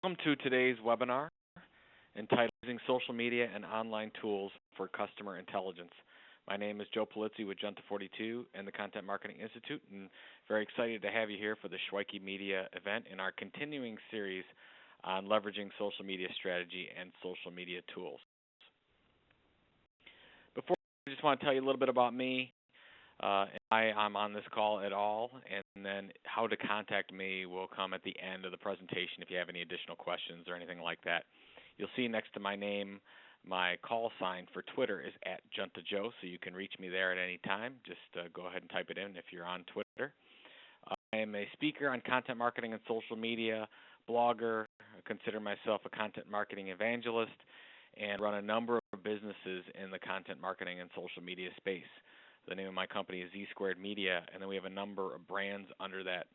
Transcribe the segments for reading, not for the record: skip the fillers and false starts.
Welcome to today's webinar entitled Using Social Media and Online Tools for Customer Intelligence. My name is Joe Polizzi with Junta42 and the Content Marketing Institute, and very excited to have you here for the Shweiki Media event in our continuing series on leveraging social media strategy and social media tools. Before, I just want to tell you a little bit about me. Why I'm on this call at all, and then how to contact me will come at the end of the presentation if you have any additional questions or anything like that. You'll see next to my name, my call sign for Twitter is @JuntaJoe, so you can reach me there at any time. Just go ahead and type it in if you're on Twitter. I am a speaker on content marketing and social media, blogger. I consider myself a content marketing evangelist, and run a number of businesses in the content marketing and social media space. The name of my company is Shweiki Media, and then we have a number of brands under that,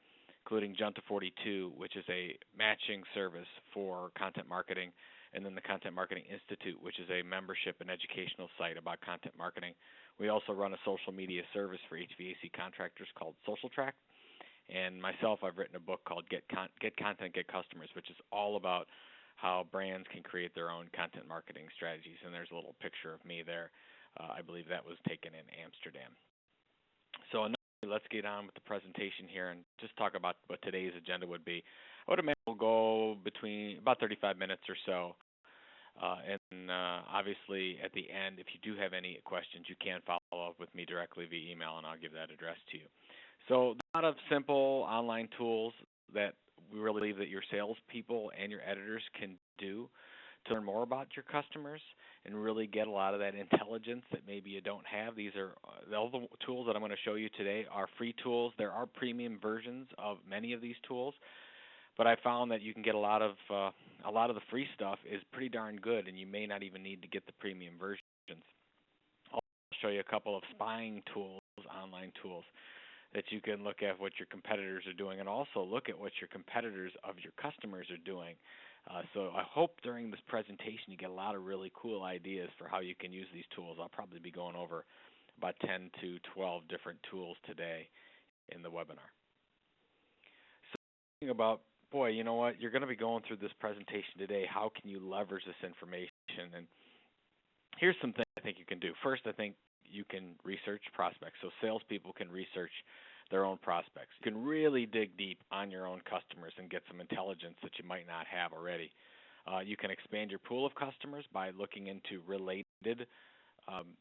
including Junta42, which is a matching service for content marketing, and then the Content Marketing Institute, which is a membership and educational site about content marketing. We also run a social media service for HVAC contractors called SocialTrack. And myself, I've written a book called Get Content, Get Customers, which is all about how brands can create their own content marketing strategies. And there's a little picture of me there. I believe that was taken in Amsterdam. So let's get on with the presentation here and just talk about what today's agenda would be. I would imagine we'll go between about 35 minutes or so. And obviously at the end, if you do have any questions, you can follow up with me directly via email, and I'll give that address to you. So a lot of simple online tools that we really believe that your salespeople and your editors can do to learn more about your customers and really get a lot of that intelligence that maybe you don't have. These are all the tools that I'm going to show you today are free tools. There are premium versions of many of these tools, but I found that you can get a lot of the free stuff is pretty darn good, and you may not even need to get the premium versions. I'll show you a couple of spying tools, online tools, that you can look at what your competitors are doing and also look at what your competitors of your customers are doing. So I hope during this presentation you get a lot of really cool ideas for how you can use these tools. I'll probably be going over about 10 to 12 different tools today in the webinar. So thinking about, boy, you know what, you're going to be going through this presentation today. How can you leverage this information? And here's some things I think you can do. First, I think you can research prospects. So salespeople can research their own prospects. You can really dig deep on your own customers and get some intelligence that you might not have already. You can expand your pool of customers by looking into related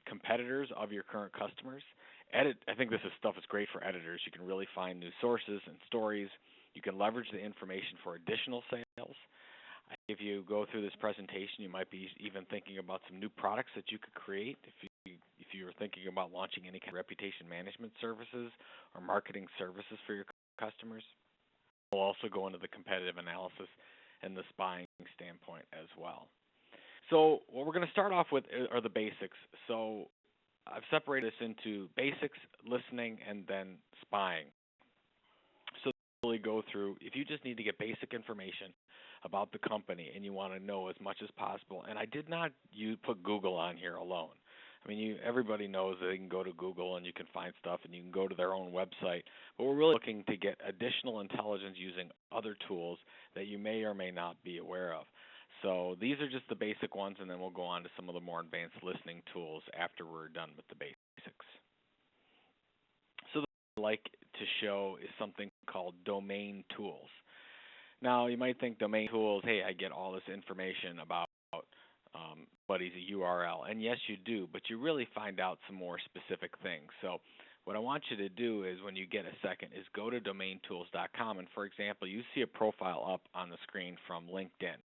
competitors of your current customers. I think this stuff is great for editors. You can really find new sources and stories. You can leverage the information for additional sales. If you go through this presentation, you might be even thinking about some new products that you could create. If you're thinking about launching any kind of reputation management services or marketing services for your customers, we'll also go into the competitive analysis and the spying standpoint as well. So what we're going to start off with are the basics. So I've separated this into basics, listening, and then spying. So really go through, if you just need to get basic information about the company and you want to know as much as possible, and I did not put Google on here alone. I mean, everybody knows that they can go to Google and you can find stuff and you can go to their own website, but we're really looking to get additional intelligence using other tools that you may or may not be aware of. So these are just the basic ones, and then we'll go on to some of the more advanced listening tools after we're done with the basics. So what I'd like to show is something called domain tools. Now, you might think domain tools, hey, I get all this information about somebody's URL, and yes, you do, but you really find out some more specific things. So what I want you to do is, when you get a second, is go to domaintools.com, and for example, you see a profile up on the screen from LinkedIn,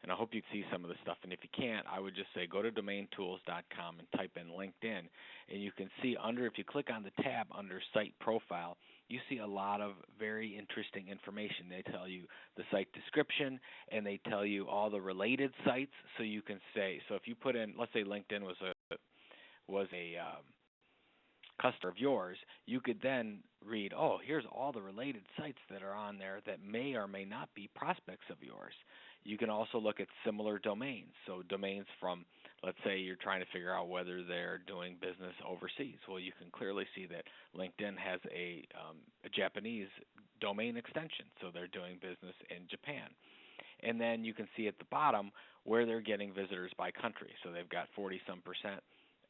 and I hope you see some of this stuff, and if you can't, I would just say go to domaintools.com and type in LinkedIn, and you can see if you click on the tab under Site Profile, you see a lot of very interesting information. They tell you the site description, and they tell you all the related sites. So you can say, so if you put in, let's say LinkedIn was a customer of yours, you could then read, oh, here's all the related sites that are on there that may or may not be prospects of yours. You can also look at similar domains. So domains from, let's say you're trying to figure out whether they're doing business overseas. Well, you can clearly see that LinkedIn has a Japanese domain extension, so they're doing business in Japan. And then you can see at the bottom where they're getting visitors by country. So they've got 40-some%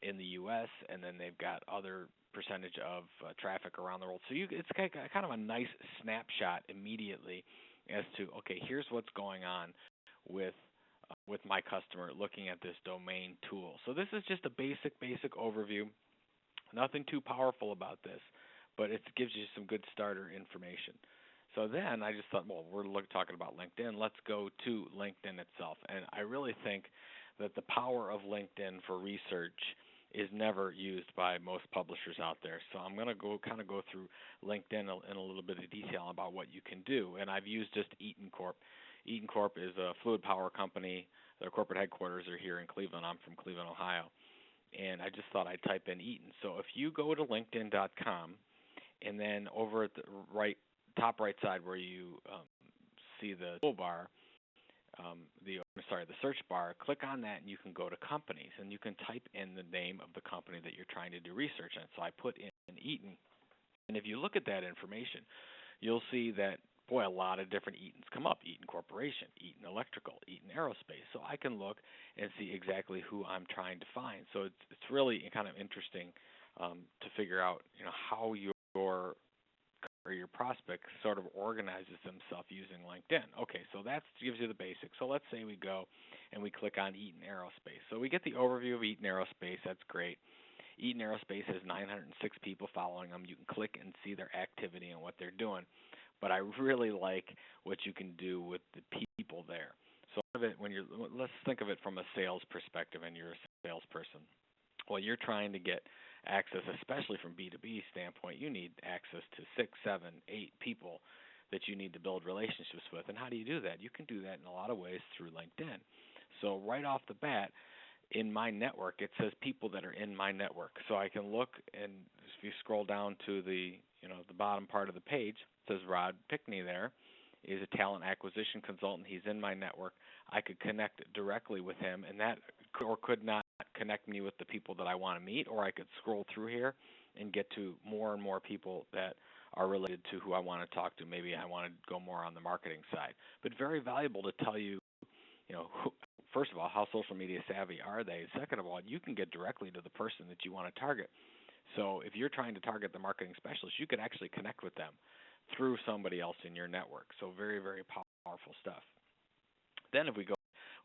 in the U.S., and then they've got other percentage of traffic around the world. So it's kind of a nice snapshot immediately as to, okay, here's what's going on with my customer looking at this domain tool. So this is just a basic overview. Nothing too powerful about this, but it gives you some good starter information. So then I just thought, well, we're talking about LinkedIn. Let's go to LinkedIn itself. And I really think that the power of LinkedIn for research is never used by most publishers out there. So I'm going to go through LinkedIn in a little bit of detail about what you can do. And I've used just Eaton Corp. Eaton Corp is a fluid power company. Their corporate headquarters are here in Cleveland. I'm from Cleveland, Ohio. And I just thought I'd type in Eaton. So if you go to LinkedIn.com, and then over at the top right side where you see the toolbar, the search bar, click on that and you can go to companies and you can type in the name of the company that you're trying to do research on. So I put in Eaton, and if you look at that information, you'll see that, boy, a lot of different Eatons come up. Eaton Corporation, Eaton Electrical, Eaton Aerospace. So I can look and see exactly who I'm trying to find. So it's really kind of interesting to figure out, how your prospect sort of organizes themselves using LinkedIn. Okay, so that gives you the basics. So let's say we go and we click on Eaton Aerospace. So we get the overview of Eaton Aerospace. That's great. Eaton Aerospace has 906 people following them. You can click and see their activity and what they're doing. But I really like what you can do with the people there. So let's think of it from a sales perspective, and you're a salesperson. Well, you're trying to get access, especially from B2B standpoint. You need access to 6, 7, 8 people that you need to build relationships with. And how do you do that? You can do that in a lot of ways through LinkedIn. So right off the bat, in my network, it says people that are in my network. So I can look, and if you scroll down to the bottom part of the page, it says Rod Pickney there is a talent acquisition consultant. He's in my network. I could connect directly with him, and that could not connect me with the people that I want to meet, or I could scroll through here and get to more and more people that are related to who I want to talk to. Maybe I want to go more on the marketing side. But very valuable to tell you, first of all, how social media savvy are they? Second of all, you can get directly to the person that you want to target. So if you're trying to target the marketing specialist, you could actually connect with them through somebody else in your network. So very, very powerful stuff. Then if we go,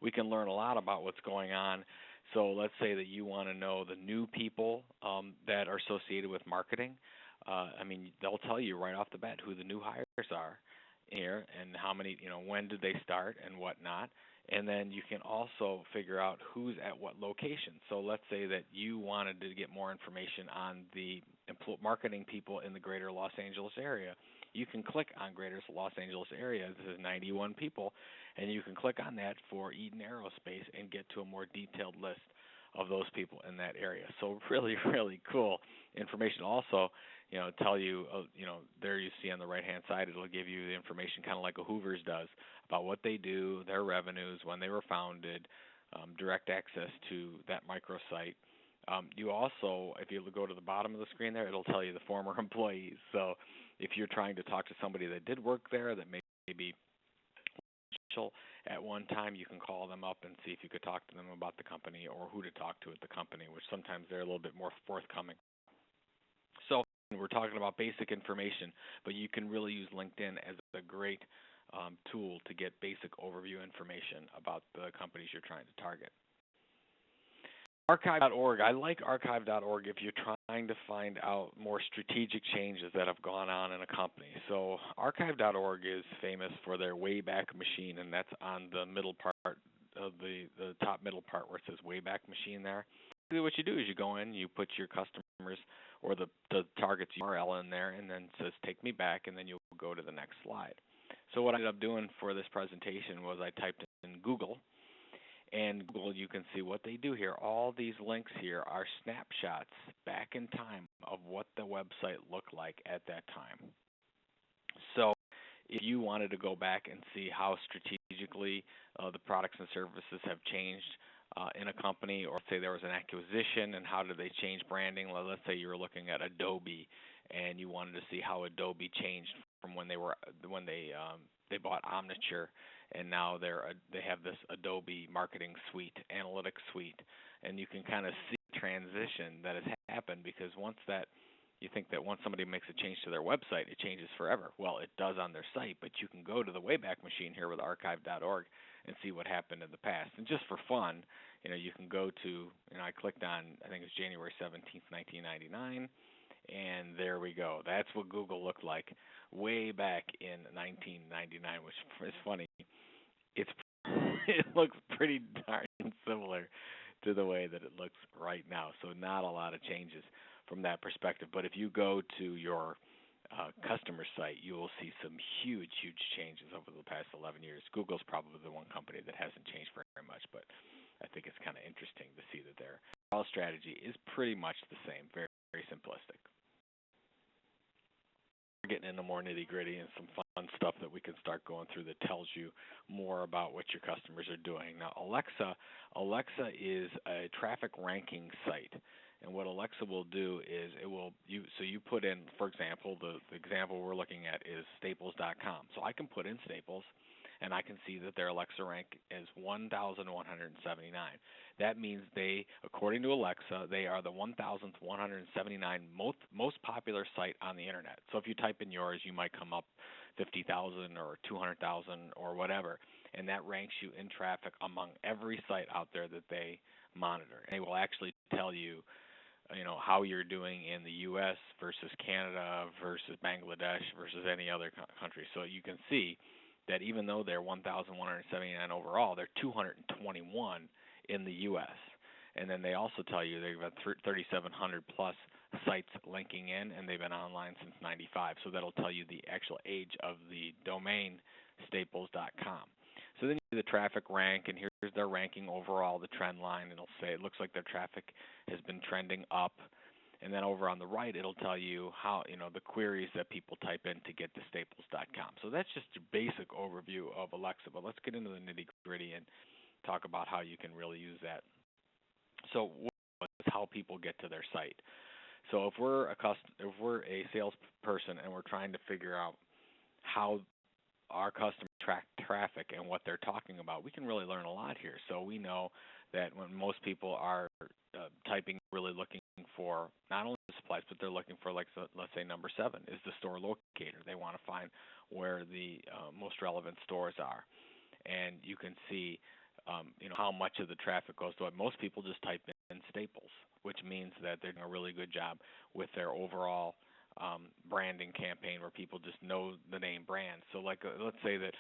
we can learn a lot about what's going on. So let's say that you want to know the new people that are associated with marketing. They'll tell you right off the bat who the new hires are here and how many, when did they start and whatnot. And then you can also figure out who's at what location. So let's say that you wanted to get more information on the marketing people in the greater Los Angeles area. You can click on greater Los Angeles area. This is 91 people, and you can click on that for Eaton Aerospace and get to a more detailed list of those people in that area. So really, really cool information. Also, tell you, there you see on the right-hand side, it'll give you the information kind of like a Hoover's does about what they do, their revenues, when they were founded, direct access to that microsite. You also, if you go to the bottom of the screen there, it'll tell you the former employees. So if you're trying to talk to somebody that did work there, that may be at one time, you can call them up and see if you could talk to them about the company or who to talk to at the company, which sometimes they're a little bit more forthcoming. So we're talking about basic information, but you can really use LinkedIn as a great tool to get basic overview information about the companies you're trying to target. Archive.org. I like Archive.org if you're trying to find out more strategic changes that have gone on in a company. So Archive.org is famous for their Wayback Machine, and that's on the middle part of the top middle part where it says Wayback Machine there. What you do is you go in, you put your customers or the target's URL in there, and then it says take me back, and then you'll go to the next slide. So what I ended up doing for this presentation was I typed in Google. And Google, you can see what they do here. All these links here are snapshots back in time of what the website looked like at that time. So if you wanted to go back and see how strategically the products and services have changed in a company, or say there was an acquisition and how did they change branding. Well, let's say you were looking at Adobe and you wanted to see how Adobe changed from when they they bought Omniture, and now they have this Adobe Marketing Suite, Analytics Suite, and you can kind of see the transition that has happened, because you think that once somebody makes a change to their website, it changes forever. Well, it does on their site, but you can go to the Wayback Machine here with archive.org and see what happened in the past. And just for fun, you can go to, I clicked on, I think it was January 17th, 1999, and there we go. That's what Google looked like way back in 1999, which is funny. It looks pretty darn similar to the way that it looks right now. So not a lot of changes from that perspective. But if you go to your customer site, you will see some huge changes over the past 11 years. Google's probably the one company that hasn't changed very much, but I think it's kind of interesting to see that their overall strategy is pretty much the same, very simplistic. We're getting into more nitty-gritty and some fun stuff that we can start going through that tells you more about what your customers are doing. Now, Alexa is a traffic ranking site. And what Alexa will do is you put in, for example, the example we're looking at is Staples.com. So I can put in Staples, and I can see that their Alexa rank is 1,179. That means according to Alexa, they are the 1,179 most popular site on the internet. So if you type in yours, you might come up 50,000 or 200,000 or whatever, and that ranks you in traffic among every site out there that they monitor. And they will actually tell you, how you're doing in the U.S. versus Canada versus Bangladesh versus any other country. So you can see that even though they're 1,179 overall, they're 221 in the U.S. And then they also tell you they've got 3,700 plus sites linking in, and they've been online since '95. So that'll tell you the actual age of the domain Staples.com. So then you do the traffic rank, and here's their ranking overall, the trend line. It'll say it looks like their traffic has been trending up. And then over on the right, it'll tell you how, the queries that people type in to get to Staples.com. So that's just a basic overview of Alexa, but let's get into the nitty-gritty and talk about how you can really use that. So what is how people get to their site? So if we're a salesperson and we're trying to figure out how our customers track traffic and what they're talking about, we can really learn a lot here. So we know that when most people are typing, really looking for not only the supplies, but they're looking for, let's say number 7 is the store locator. They want to find where the most relevant stores are. And you can see how much of the traffic goes to it. Most people just type in Staples, which means that they're doing a really good job with their overall branding campaign, where people just know the name brand. So let's say that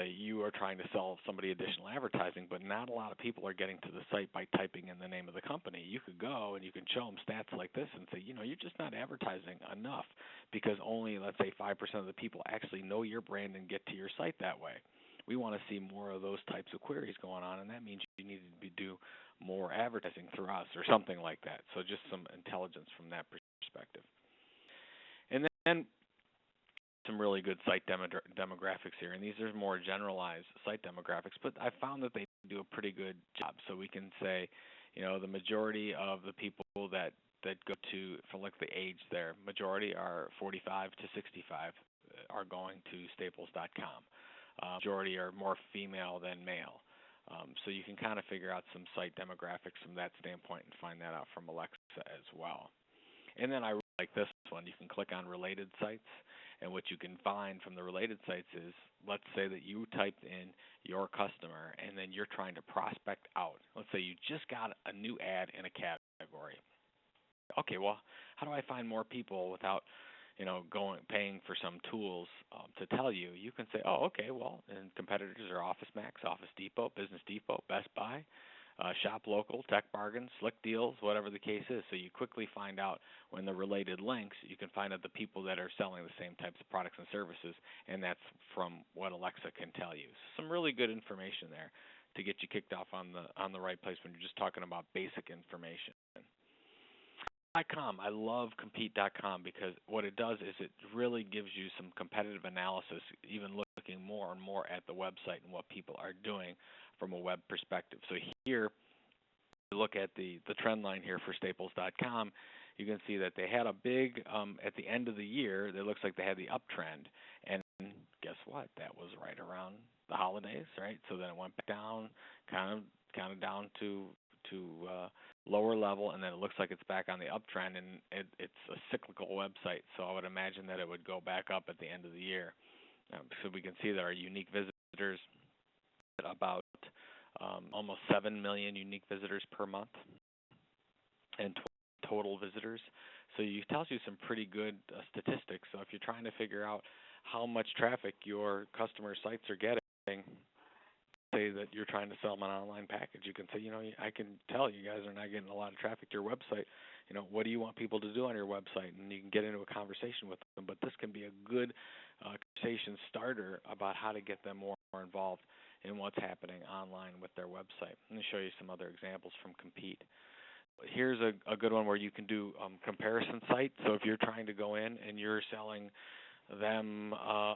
you are trying to sell somebody additional advertising, but not a lot of people are getting to the site by typing in the name of the company. You could go and you can show them stats like this and say, you're just not advertising enough, because only, let's say, 5% of the people actually know your brand and get to your site that way. We want to see more of those types of queries going on, and that means you need to do more advertising through us or something like that. So just some intelligence from that perspective. And then some really good site demographics here, and these are more generalized site demographics, but I found that they do a pretty good job. So we can say, the majority of the people that go to, for the age there, majority are 45 to 65 are going to Staples.com. Majority are more female than male. So you can kind of figure out some site demographics from that standpoint and find that out from Alexa as well. And then I really like this one. You can click on related sites, and what you can find from the related sites is, let's say that you typed in your customer and then you're trying to prospect out. Let's say you just got a new ad in a category. Okay, well, how do I find more people without paying for some tools to tell you? You can say, okay, well, and competitors are Office Max, Office Depot, Business Depot, Best Buy, Shop Local, Tech Bargains, Slick Deals, whatever the case is. So you quickly find out when the related links, you can find out the people that are selling the same types of products and services, and that's from what Alexa can tell you. Some really good information there to get you kicked off on the right place when you're just talking about basic information. I love Compete.com because what it does is it really gives you some competitive analysis, even looking more and more at the website and what people are doing from a web perspective. So here, you look at the trend line here for Staples.com, you can see that they had a big, at the end of the year, it looks like they had the uptrend, and guess what? That was right around the holidays, right? So then it went back down, kind of down to lower level, and then it looks like it's back on the uptrend, and it's a cyclical website. So I would imagine that it would go back up at the end of the year. So we can see that our unique visitors at about almost 7 million unique visitors per month, and total visitors. So it tells you some pretty good statistics. So if you're trying to figure out how much traffic your customer sites are getting, say that you're trying to sell them an online package, you can say, I can tell you guys are not getting a lot of traffic to your website. What do you want people to do on your website? And you can get into a conversation with them. But this can be a good conversation starter about how to get them more involved in what's happening online with their website. Let me show you some other examples from Compete. Here's a good one where you can do comparison sites. So if you're trying to go in and you're selling them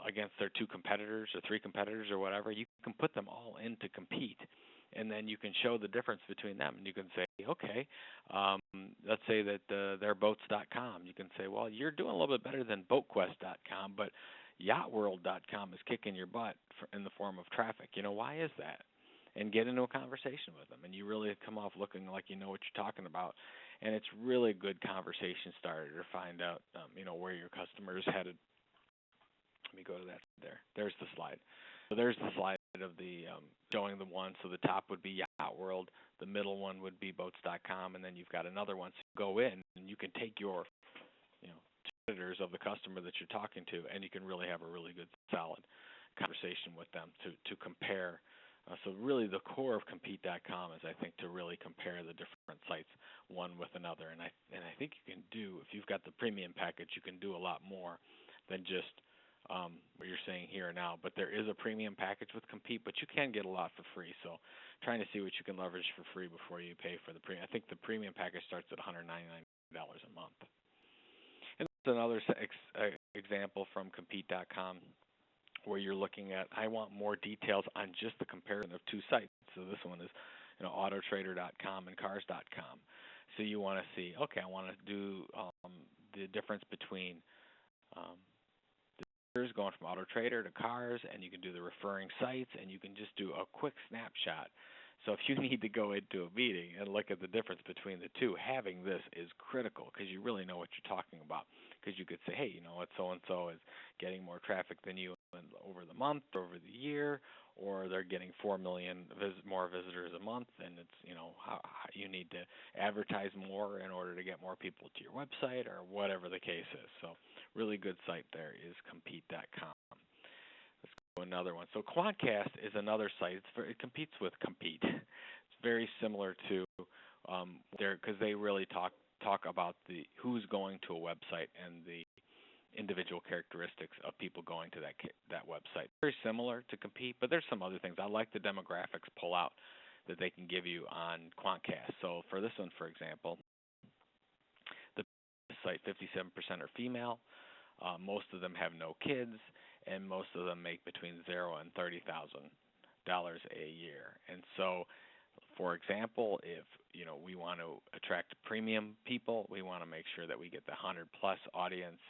against their 2 competitors or 3 competitors or whatever, you can put them all into Compete, and then you can show the difference between them. And you can say, okay, let's say that they're boats.com. You can say, well, you're doing a little bit better than boatquest.com, but yachtworld.com is kicking your butt in the form of traffic. Why is that? And get into a conversation with them, and you really come off looking like you know what you're talking about. And it's really a good conversation starter to find out, where your customer is headed. Let me go to that there. There's the slide. So there's the slide of the showing the one. So the top would be Yacht World, the middle one would be boats.com, and then you've got another one. So you go in and you can take your, competitors of the customer that you're talking to, and you can really have a really good, solid conversation with them to compare. So really the core of Compete.com is, I think, to really compare the different sites one with another. And I think you can do, if you've got the premium package, you can do a lot more than just what you're saying here now. But there is a premium package with Compete, but you can get a lot for free. So trying to see what you can leverage for free before you pay for the premium. I think the premium package starts at $199 a month. And that's another example from Compete.com where you're looking at, I want more details on just the comparison of 2 sites. So this one is, autotrader.com and cars.com. So you want to see, okay, I want to do the difference between going from AutoTrader to cars, and you can do the referring sites, and you can just do a quick snapshot. So if you need to go into a meeting and look at the difference between the 2, having this is critical because you really know what you're talking about. Because you could say, hey, what, so-and-so is getting more traffic than you over the month, over the year, or they're getting 4 million more visitors a month, and it's, how you need to advertise more in order to get more people to your website or whatever the case is. So really good site there is Compete.com. Let's go to another one. So Quantcast is another site. It competes with Compete. It's very similar to because they really talk about who's going to a website and the individual characteristics of people going to that website. Very similar to Compete, but there's some other things. I like the demographics pull out that they can give you on Quantcast. So for this one, for example, the site 57% are female. Most of them have no kids, and most of them make between $0 and $30,000 a year. And so, for example, if we want to attract premium people, we want to make sure that we get the 100+ audience.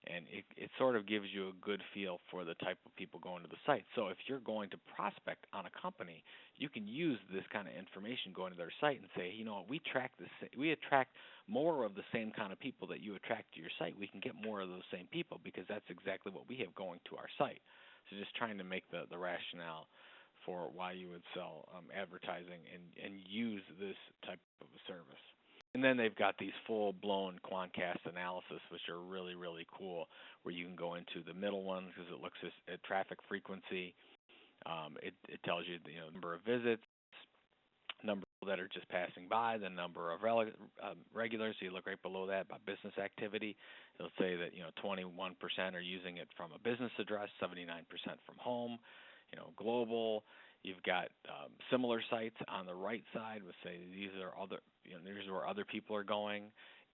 And it sort of gives you a good feel for the type of people going to the site. So if you're going to prospect on a company, you can use this kind of information going to their site and say, we attract more of the same kind of people that you attract to your site. We can get more of those same people because that's exactly what we have going to our site. So just trying to make the rationale for why you would sell advertising and use this type of a service. And then they've got these full-blown Quantcast analysis, which are really, really cool, where you can go into the middle one because it looks at traffic frequency. It tells you the number of visits, number that are just passing by, the number of regulars. So you look right below that by business activity. It'll say that 21% are using it from a business address, 79% from home. Global. You've got similar sites on the right side with say these are other, here's where other people are going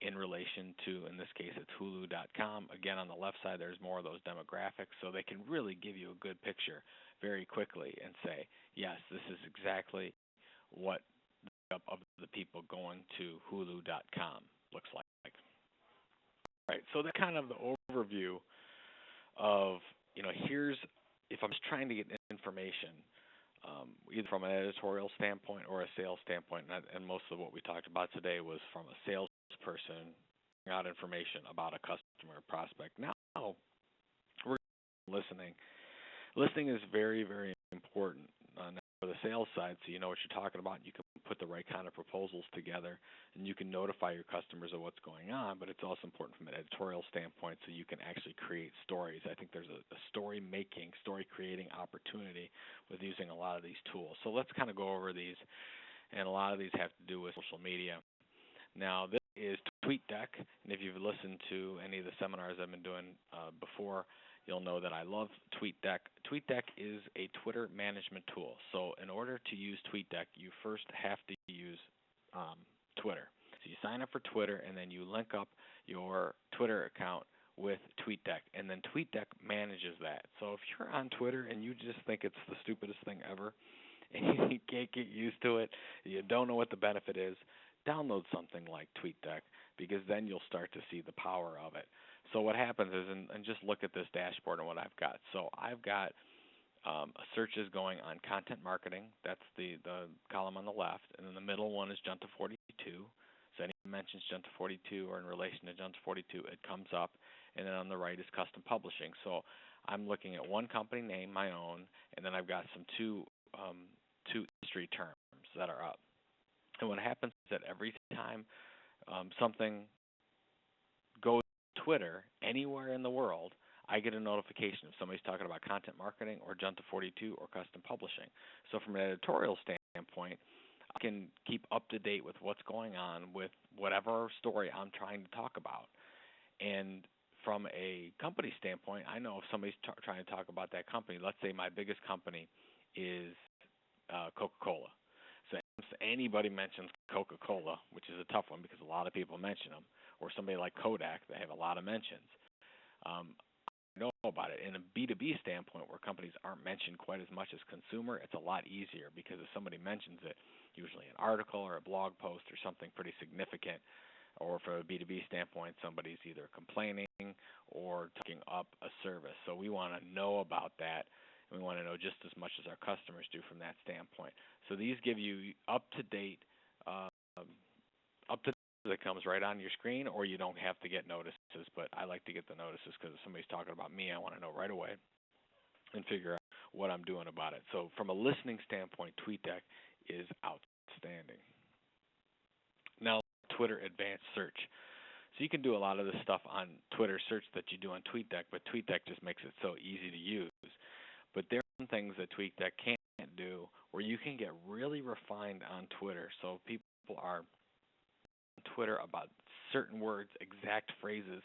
in relation to, in this case, it's Hulu.com. Again, on the left side, there's more of those demographics, so they can really give you a good picture very quickly and say, yes, this is exactly what of the people going to Hulu.com looks like. All right, so that's kind of the overview of here's, if I'm just trying to get information, either from an editorial standpoint or a sales standpoint, and most of what we talked about today was from a salesperson out information about a customer or prospect. Now we're listening. Listening is very, very important for the sales side, so you know what you're talking about. You can put the right kind of proposals together, and you can notify your customers of what's going on, but it's also important from an editorial standpoint so you can actually create stories. I think there's a story-making, story-creating opportunity with using a lot of these tools. So let's kind of go over these, and a lot of these have to do with social media. Now, this is TweetDeck, and if you've listened to any of the seminars I've been doing before, you'll know that I love TweetDeck. TweetDeck is a Twitter management tool. So in order to use TweetDeck, you first have to use Twitter. So you sign up for Twitter, and then you link up your Twitter account with TweetDeck, and then TweetDeck manages that. So if you're on Twitter and you just think it's the stupidest thing ever, and you can't get used to it, you don't know what the benefit is, download something like TweetDeck, because then you'll start to see the power of it. So what happens is, and just look at this dashboard and what I've got. So I've got searches going on content marketing. That's the column on the left, and then the middle one is Junta 42. So anyone mentions Junta 42 or in relation to Junta 42, it comes up, and then on the right is custom publishing. So I'm looking at one company name, my own, and then I've got some two industry terms that are up. And what happens is that every time something goes to Twitter anywhere in the world, I get a notification if somebody's talking about content marketing or Junta 42 or custom publishing. So from an editorial standpoint, I can keep up to date with what's going on with whatever story I'm trying to talk about. And from a company standpoint, I know if somebody's trying to talk about that company, let's say my biggest company is Coca-Cola. So if anybody mentions Coca-Cola, which is a tough one because a lot of people mention them, or somebody like Kodak, they have a lot of mentions. I know about it. In a B2B standpoint, where companies aren't mentioned quite as much as consumer, it's a lot easier because if somebody mentions it, usually an article or a blog post or something pretty significant, or from a B2B standpoint, somebody's either complaining or talking up a service. So we want to know about that. We want to know just as much as our customers do from that standpoint. So these give you up-to-date that comes right on your screen, or you don't have to get notices. But I like to get the notices because if somebody's talking about me, I want to know right away and figure out what I'm doing about it. So from a listening standpoint, TweetDeck is outstanding. Now, Twitter Advanced Search. So you can do a lot of this stuff on Twitter search that you do on TweetDeck, but TweetDeck just makes it so easy to use. But there are some things that TweetDeck can't do where you can get really refined on Twitter. So people are on Twitter about certain words, exact phrases.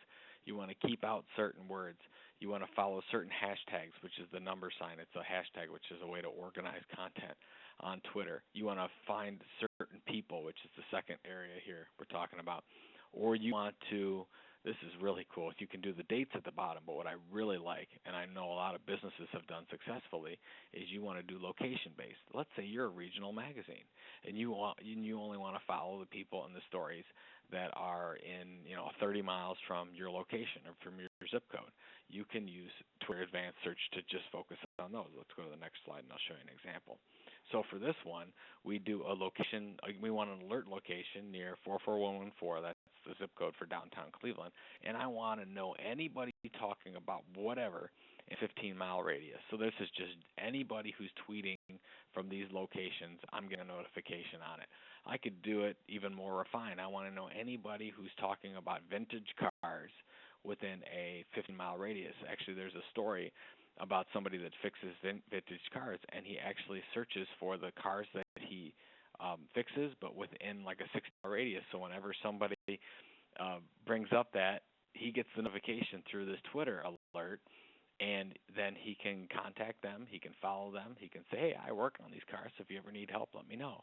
You want to keep out certain words. You want to follow certain hashtags, which is the number sign. It's a hashtag, which is a way to organize content on Twitter. You want to find certain people, which is the second area here we're talking about. Or you want to, this is really cool, you can do the dates at the bottom, but what I really like, and I know a lot of businesses have done successfully, is you want to do location-based. Let's say you're a regional magazine, and you only want to follow the people and the stories that are in 30 miles from your location or from your zip code. You can use Twitter Advanced Search to just focus on those. Let's go to the next slide, and I'll show you an example. So for this one, we do a location. We want an alert location near 44114. That's the zip code for downtown Cleveland. And I want to know anybody talking about whatever in a 15-mile radius. So this is just anybody who's tweeting from these locations, I'm getting a notification on it. I could do it even more refined. I want to know anybody who's talking about vintage cars within a 15-mile radius. Actually, there's a story about somebody that fixes vintage cars, and he actually searches for the cars that he fixes, but within like a 6-mile radius. So whenever somebody brings up that, he gets the notification through this Twitter alert, and then he can contact them, he can follow them, he can say, hey, I work on these cars, so if you ever need help, let me know.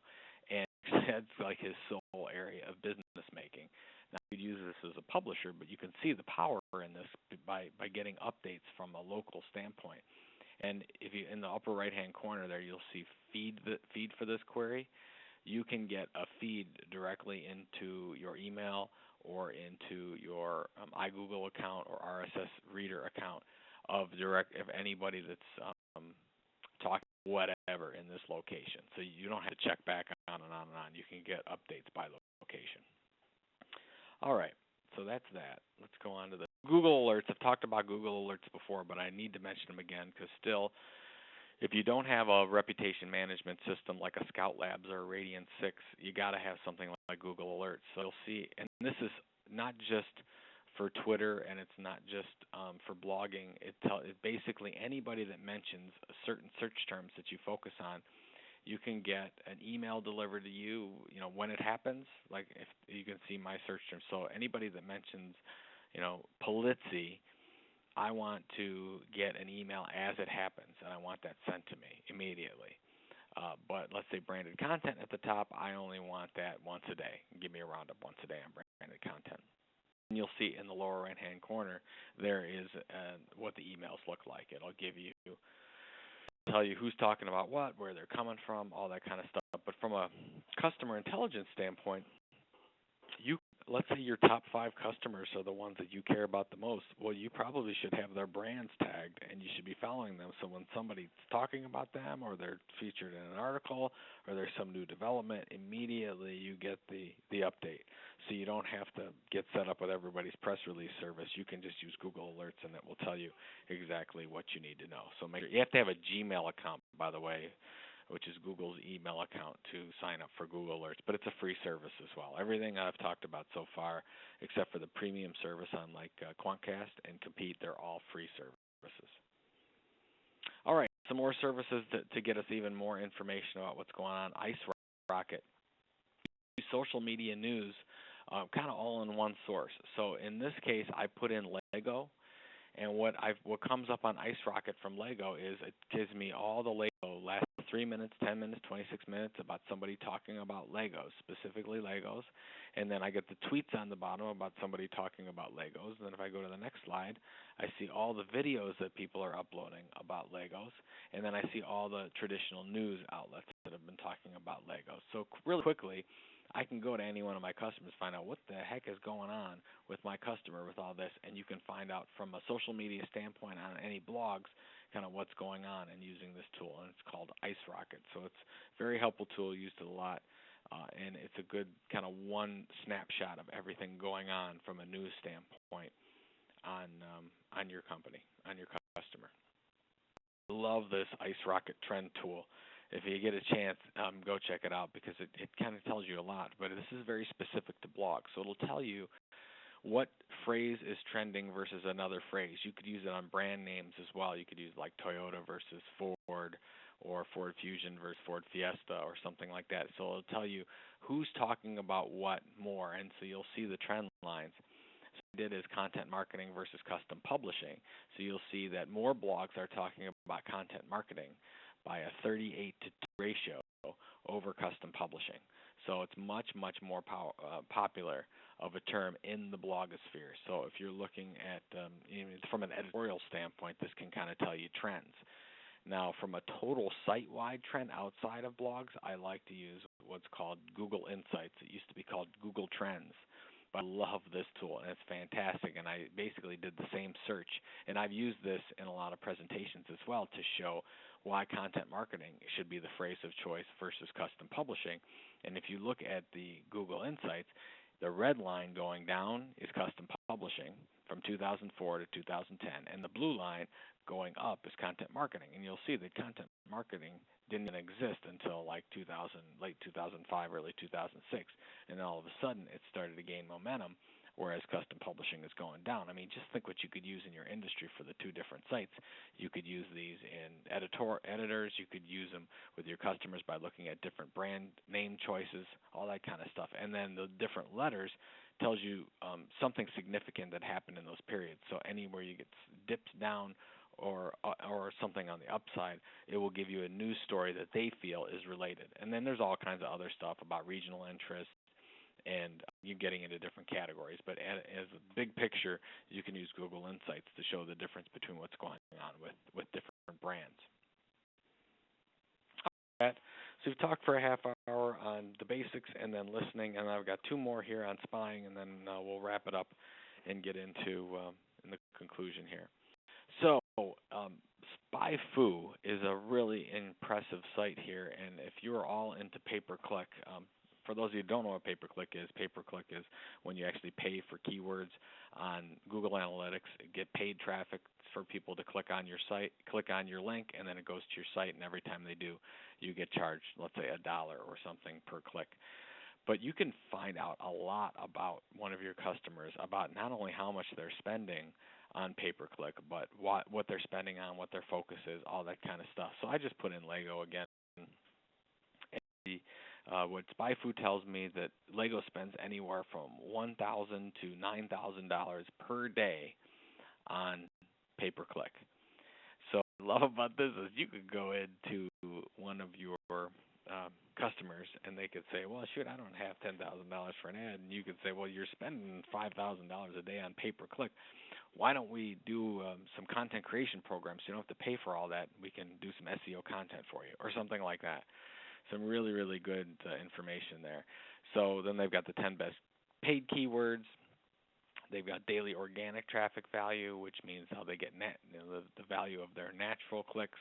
And that's like his sole area of business making. Now, you could use this as a publisher, but you can see the power in this by getting updates from a local standpoint. And if you in the upper right-hand corner there, you'll see feed for this query. You can get a feed directly into your email or into your iGoogle account or RSS Reader account of anybody that's talking whatever in this location. So you don't have to check back on and on and on. You can get updates by location. All right, so that's that. Let's go on to the Google Alerts. I've talked about Google Alerts before, but I need to mention them again because still, if you don't have a reputation management system like a Scout Labs or a Radiant 6, you got to have something like Google Alerts. So you'll see, and this is not just for Twitter, and it's not just for blogging. It basically anybody that mentions certain search terms that you focus on, you can get an email delivered to you, when it happens. Like if you can see my search terms. So anybody that mentions, Polizzi, I want to get an email as it happens, and I want that sent to me immediately. But let's say branded content at the top, I only want that once a day. Give me a roundup once a day on branded content. And you'll see in the lower right-hand corner, there is what the emails look like. It'll tell you who's talking about what, where they're coming from, all that kind of stuff. But from a customer intelligence standpoint, let's say your top 5 customers are the ones that you care about the most. Well, you probably should have their brands tagged, and you should be following them. So when somebody's talking about them, or they're featured in an article, or there's some new development, immediately you get the update. So you don't have to get set up with everybody's press release service. You can just use Google Alerts, and it will tell you exactly what you need to know. So you have to have a Gmail account, by the way, which is Google's email account, to sign up for Google Alerts. But it's a free service as well. Everything I've talked about so far, except for the premium service on like Quantcast and Compete, they're all free services. All right, some more services to get us even more information about what's going on. IceRocket, social media news, kind of all in one source. So in this case, I put in Lego. And what comes up on IceRocket from Lego is it gives me all the Lego last 3 minutes, 10 minutes, 26 minutes about somebody talking about Legos, specifically Legos. And then I get the tweets on the bottom about somebody talking about Legos. And then if I go to the next slide, I see all the videos that people are uploading about Legos. And then I see all the traditional news outlets that have been talking about Legos. So really quickly, I can go to any one of my customers, find out what the heck is going on with my customer with all this, and you can find out from a social media standpoint on any blogs kind of what's going on and using this tool, and it's called IceRocket. So it's a very helpful tool, used it a lot, and it's a good kind of one snapshot of everything going on from a news standpoint on your company, on your customer. I love this IceRocket trend tool. If you get a chance, go check it out because it kind of tells you a lot. But this is very specific to blogs. So it'll tell you what phrase is trending versus another phrase. You could use it on brand names as well. You could use like Toyota versus Ford, or Ford Fusion versus Ford Fiesta, or something like that. So it'll tell you who's talking about what more, and so you'll see the trend lines. So what I did is content marketing versus custom publishing. So you'll see that more blogs are talking about content marketing by a 38 to 2 ratio over custom publishing. So it's much, much more popular of a term in the blogosphere. So if you're looking at, from an editorial standpoint, this can kind of tell you trends. Now, from a total site-wide trend outside of blogs, I like to use what's called Google Insights. It used to be called Google Trends. But I love this tool, and it's fantastic, and I basically did the same search. And I've used this in a lot of presentations as well to show why content marketing should be the phrase of choice versus custom publishing. And if you look at the Google Insights, the red line going down is custom publishing from 2004 to 2010, and the blue line going up is content marketing. And you'll see that content marketing didn't even exist until like late 2005, early 2006, and then all of a sudden it started to gain momentum, whereas custom publishing is going down. I mean, just think what you could use in your industry for the two different sites. You could use these in editors. You could use them with your customers by looking at different brand name choices, all that kind of stuff. And then the different letters tells you something significant that happened in those periods. So anywhere you get dips down or something on the upside, it will give you a news story that they feel is related. And then there's all kinds of other stuff about regional interest, and you're getting into different categories. But as a big picture, you can use Google Insights to show the difference between what's going on with different brands. So we've talked for a half hour on the basics and then listening, and I've got 2 more here on spying, and then we'll wrap it up and get into in the conclusion here. So SpyFu is a really impressive site here, and if you're all into pay-per-click, for those of you who don't know what pay-per-click is when you actually pay for keywords on Google Analytics, get paid traffic for people to click on your site, click on your link, and then it goes to your site, and every time they do, you get charged, let's say, $1 or something per click. But you can find out a lot about one of your customers, about not only how much they're spending on pay-per-click, but what they're spending on, what their focus is, all that kind of stuff. So I just put in Lego again. What SpyFu tells me that Lego spends anywhere from $1,000 to $9,000 per day on pay-per-click. So what I love about this is you could go into one of your customers and they could say, well, shoot, I don't have $10,000 for an ad. And you could say, well, you're spending $5,000 a day on pay-per-click. Why don't we do some content creation programs so you don't have to pay for all that? We can do some SEO content for you or something like that. Some really, really good information there. So then they've got the 10 best paid keywords. They've got daily organic traffic value, which means how they get the value of their natural clicks,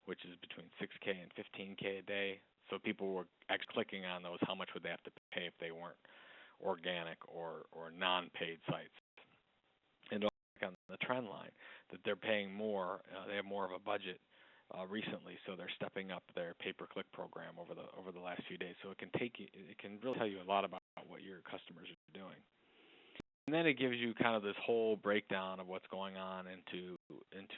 which is between 6K and 15K a day. So people were actually clicking on those, how much would they have to pay if they weren't organic or non-paid sites? And on the trend line, that they're paying more, they have more of a budget recently, so they're stepping up their pay-per-click program over the last few days. So it can really tell you a lot about what your customers are doing. And then it gives you kind of this whole breakdown of what's going on into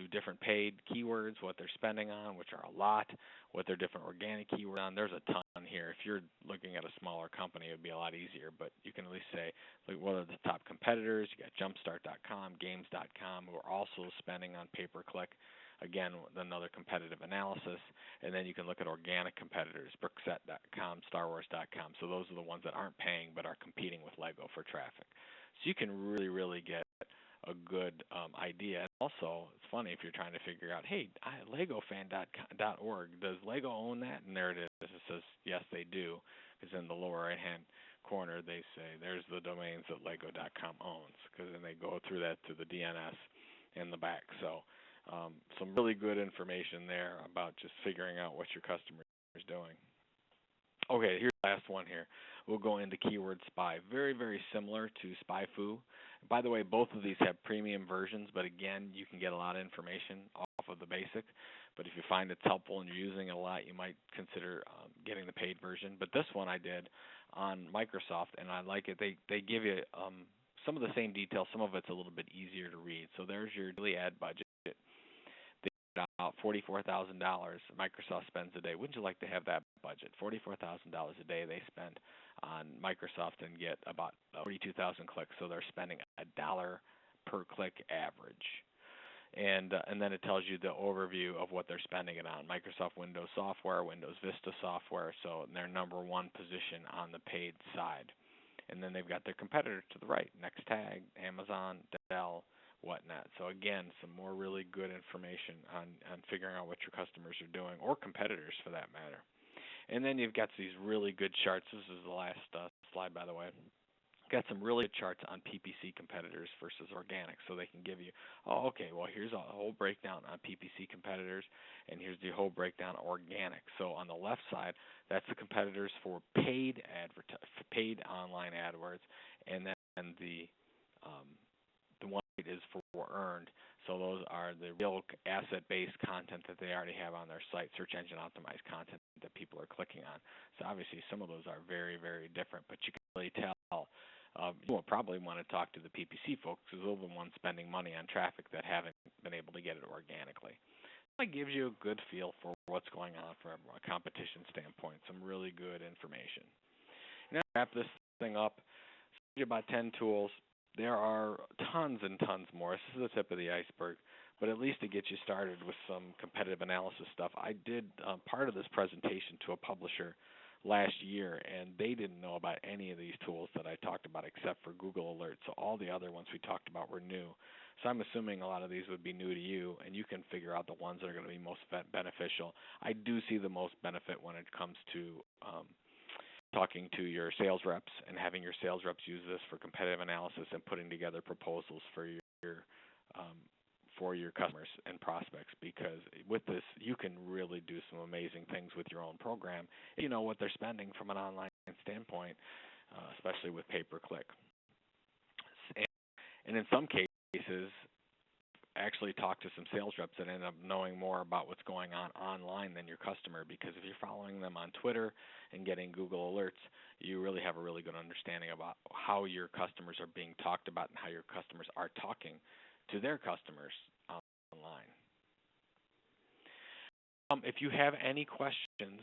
different paid keywords, what they're spending on, which are a lot, what their different organic keywords on. There's a ton here. If you're looking at a smaller company, it would be a lot easier, but you can at least say, like, what are the top competitors? You got Jumpstart.com, Games.com, who are also spending on pay-per-click. Again, another competitive analysis. And then you can look at organic competitors, Brookset.com, StarWars.com. So those are the ones that aren't paying but are competing with Lego for traffic. So you can really, really get a good idea. And also, it's funny if you're trying to figure out, hey, LegoFan.org, does Lego own that? And there it is. It says, yes, they do. Because in the lower right-hand corner, they say there's the domains that Lego.com owns. Because then they go through that to the DNS in the back. So some really good information there about just figuring out what your customer is doing. Okay, here's the last one here. We'll go into Keyword Spy. Very, very similar to SpyFu. By the way, both of these have premium versions, but again, you can get a lot of information off of the basic. But if you find it's helpful and you're using it a lot, you might consider getting the paid version. But this one I did on Microsoft, and I like it. They give you some of the same details. Some of it's a little bit easier to read. So there's your daily ad budget. About $44,000 Microsoft spends a day. Wouldn't you like to have that budget? $44,000 a day they spend on Microsoft and get about 42,000 clicks. So they're spending $1 per click average. And then it tells you the overview of what they're spending it on. Microsoft Windows software, Windows Vista software. So their number one position on the paid side. And then they've got their competitors to the right, Nextag, Amazon, Dell, whatnot. So again, some more really good information on figuring out what your customers are doing, or competitors for that matter. And then you've got these really good charts. This is the last slide, by the way. Got some really good charts on PPC competitors versus organic, so they can give you, oh, okay, well, here's a whole breakdown on PPC competitors, and here's the whole breakdown organic. So on the left side, that's the competitors for paid online AdWords, and then the one is for earned. So those are the real asset-based content that they already have on their site, search engine optimized content that people are clicking on. So obviously some of those are very, very different, but you can really tell. You will probably want to talk to the PPC folks, because they're the ones spending money on traffic that haven't been able to get it organically. It gives you a good feel for what's going on from a competition standpoint, some really good information. Now, to wrap this thing up, about 10 tools. There are tons and tons more. This is the tip of the iceberg, but at least to get you started with some competitive analysis stuff. I did part of this presentation to a publisher last year, and they didn't know about any of these tools that I talked about except for Google Alerts. So all the other ones we talked about were new. So I'm assuming a lot of these would be new to you, and you can figure out the ones that are going to be most beneficial. I do see the most benefit when it comes to talking to your sales reps and having your sales reps use this for competitive analysis and putting together proposals for for your customers and prospects, because with this, you can really do some amazing things with your own program. You know what they're spending from an online standpoint, especially with pay-per-click. And in some cases, actually talk to some sales reps that end up knowing more about what's going on online than your customer, because if you're following them on Twitter and getting Google alerts, you really have a really good understanding about how your customers are being talked about and how your customers are talking to their customers online. If you have any questions,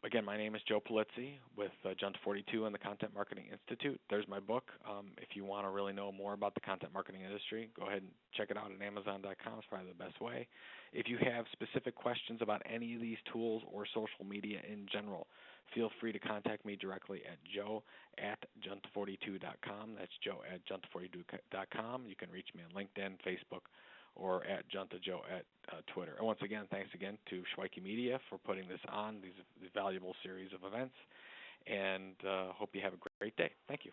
again, my name is Joe Polizzi with Junt42 and the Content Marketing Institute. There's my book. If you want to really know more about the content marketing industry, go ahead and check it out at Amazon.com. It's probably the best way. If you have specific questions about any of these tools or social media in general, feel free to contact me directly at joe@junt42.com. That's joe@junt42.com. You can reach me on LinkedIn, Facebook, or at Juntajoe at Twitter. And once again, thanks again to Shweiki Media for putting this on, these valuable series of events, and hope you have a great day. Thank you.